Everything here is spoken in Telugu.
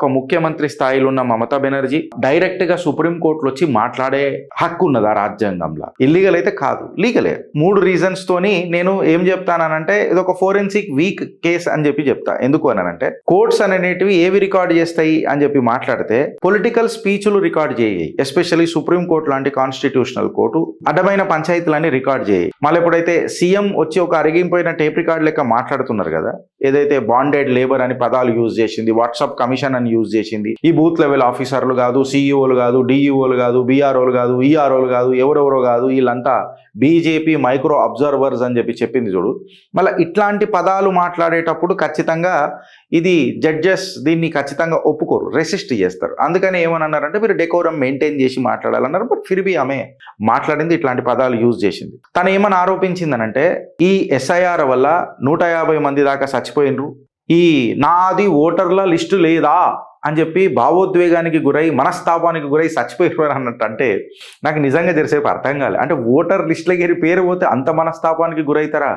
ఒక ముఖ్యమంత్రి స్థాయిలో ఉన్న మమతా బెనర్జీ డైరెక్ట్ గా సుప్రీంకోర్టులో వచ్చి మాట్లాడే హక్కు ఉన్నది ఆ రాజ్యాంగంలో. ఇల్లీగల్ అయితే కాదు, లీగలే. 3 రీజన్స్ తోని నేను ఏం చెప్తానంటే ఇది ఒక ఫోరెన్సిక్ వీక్ కేస్ అని చెప్పి చెప్తా. ఎందుకు అనంటే కోర్ట్స్ అనేటివి ఏవి రికార్డ్ చేస్తాయి అని చెప్పి మాట్లాడితే పొలిటికల్ స్పీచ్లు రికార్డ్ చేయి, ఎస్పెషల్లీ సుప్రీం కోర్టు లాంటి కాన్స్టిట్యూషనల్ కోర్టు అడ్డమైన పంచాయతీలన్నీ రికార్డ్ చేయి. మళ్ళీ ఎప్పుడైతే సీఎం వచ్చి ఒక అరిగిపోయిన టేప్ రికార్డ్ లెక్క మాట్లాడుతున్నారు కదా, ఏదైతే బాండెడ్ లేబర్ అని పదాలు యూజ్ చేసింది, వాట్సాప్ కమిషన్ అని యూజ్ చేసింది, ఈ బూత్ లెవెల్ ఆఫీసర్లు కాదు, సిఇఓలు కాదు, డిఈఓలు కాదు, బీఆర్ఓలు కాదు, ఈఆర్ఓలు కాదు, ఎవరెవరో కాదు, వీళ్ళంతా బీజేపీ మైక్రో అబ్జర్వర్స్ అని చెప్పి చెప్పింది చూడు. మళ్ళీ ఇట్లాంటి పదాలు మాట్లాడేటప్పుడు ఖచ్చితంగా ఇది జడ్జెస్ దీన్ని ఖచ్చితంగా ఒప్పుకోరు, రెసిస్ట్ చేస్తారు. అందుకని ఏమని అన్నారంటే మీరు డెకోరం మెయింటైన్ చేసి మాట్లాడాలన్నారు. బట్ ఫిర్బీ ఆమె మాట్లాడింది ఇట్లాంటి పదాలు యూజ్ చేసింది. తను ఏమని ఆరోపించిందనంటే ఈ ఎస్ఐఆర్ వల్ల 150 మంది దాకా చచ్చిపోయినరు, ఈ నాది ఓటర్ల లిస్టు లేదా అని చెప్పి భావోద్వేగానికి గురై మనస్తాపానికి గురై చచ్చిపోయారు అన్నట్టు. అంటే నాకు నిజంగా జరిసేపు అర్థం కాలే. అంటే ఓటర్ లిస్టులకి పేరు పోతే అంత మనస్తాపానికి గురవుతారా?